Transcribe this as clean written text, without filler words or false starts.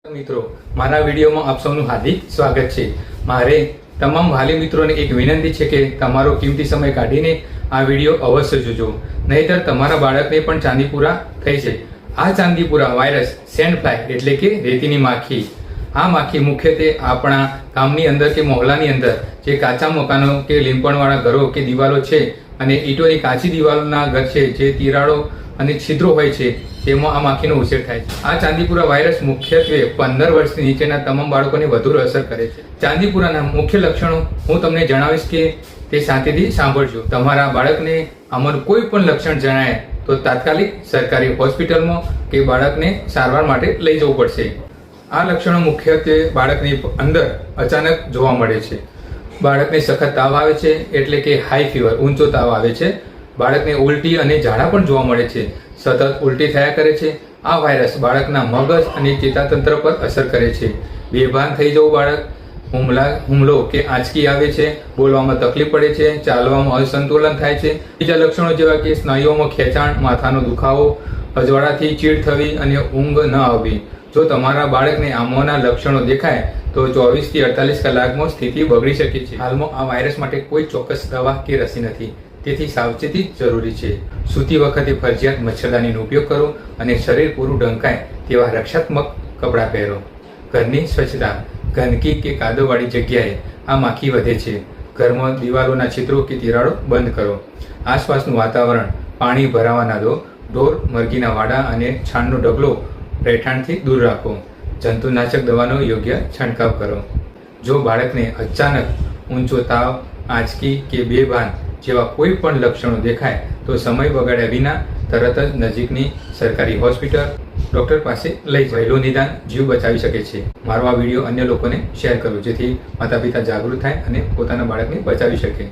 મિત્રો મારા વિડીયોમાં આપ સૌનું હાર્દિક સ્વાગત છે। મારે તમામ વાલી મિત્રોને એક વિનંતી છે કે તમારો કિંમતી સમય કાઢીને આ વિડીયો અવશ્ય જોજો, નહીતર તમારા બાળકને પણ ચાંદીપુરા થઈ છે। આ ચાંદીપુરા વાયરસ સેન્ડ ફ્લાય એટલે કે રેતીની માખી। આ માખી મુખ્યત્વે આપણા ગામની અંદર કે મહોલ્લાની અંદર જે કાચા મકાનો કે લીંપણવાળા ઘરો કે દિવાલો છે અને ઈંટોની કાચી દિવાલોના ઘર છે, જે તિરાડો અને છિદ્રો હોય છે તેમાં આ માખીનો ઉછેર થાય છે। આ ચાંદીપુરા વાયરસ મુખ્યત્વે 15 વર્ષથી નીચેના તમામ બાળકોને વધુ અસર કરે છે। ચાંદીપુરાના મુખ્ય લક્ષણો હું તમને જણાવીશ કે તે શાંતિથી સાંભળજો। તમારા બાળકને આમાંનું કોઈ પણ લક્ષણ જણાય તો તાત્કાલિક સરકારી હોસ્પિટલમાં કે બાળકને સારવાર માટે લઈ જવું પડશે। આ લક્ષણો મુખ્યત્વે બાળકની અંદર અચાનક જોવા મળે છે। બાળકને સખત તાવ આવે છે એટલે કે હાઈ ફીવર, ઊંચો તાવ આવે છે। બાળકને ઉલટી અને ઝાડા પણ જોવા મળે છે, સતત ઉલટી થયા કરે છે। આ વાયરસ બાળકના મગજ અને ચેતાતંત્ર પર અસર કરે છે। બેભાન થઈ જવું, બાળક હુમલો કે આંચકી આવે છે, બોલવામાં તકલીફ પડે છે, ચાલવામાં અસંતુલન થાય છે। બીજા લક્ષણો જેવા કે સ્નાયુઓમાં ખેંચાણ, માથાનો દુખાવો, અજવાળાથી ચીડ થવી અને ઊંઘ ન આવવી। જો તમારા બાળકને આમાંના લક્ષણો દેખાય તો 24 થી 48 કલાકમાં સ્થિતિ બગડી શકે છે। હાલમાં આ વાયરસ માટે કોઈ ચોક્કસ દવા કે રસી નથી, તેથી સાવચેતી જરૂરી છે। સૂતી વખતે ફરજિયાત મચ્છરદાનીનો ઉપયોગ કરો અને શરીર પૂરું ઢંકાય તેવા રક્ષાત્મક કપડાં પહેરો। ઘરની સ્વચ્છતા, ગંદકી કે કાદવવાળી જગ્યાએ આ માખી વધે છે। ઘરમાં દિવાલોના છિદ્રો કે તિરાડો બંધ કરો। આસપાસનું વાતાવરણ પાણી ભરાવા ના દો। ઢોર, મરઘીના વાડા અને છાણનો ઢગલો રહેઠાણથી દૂર રાખો। જંતુનાશક દવાનો યોગ્ય છંટકાવ કરો। જો બાળકને અચાનક ઊંચો તાવ, આંચકી કે બેભાન જેવા કોઈ પણ લક્ષણો દેખાય તો સમય બગાડ્યા વિના તરત જ નજીકની સરકારી હોસ્પિટલ ડોક્ટર પાસે લઈ વહેલું નિદાન જીવ બચાવી શકે છે। મારો આ વિડીયો અન્ય લોકોને શેર કરો, જેથી માતા પિતા જાગૃત થાય અને પોતાના બાળકને બચાવી શકે।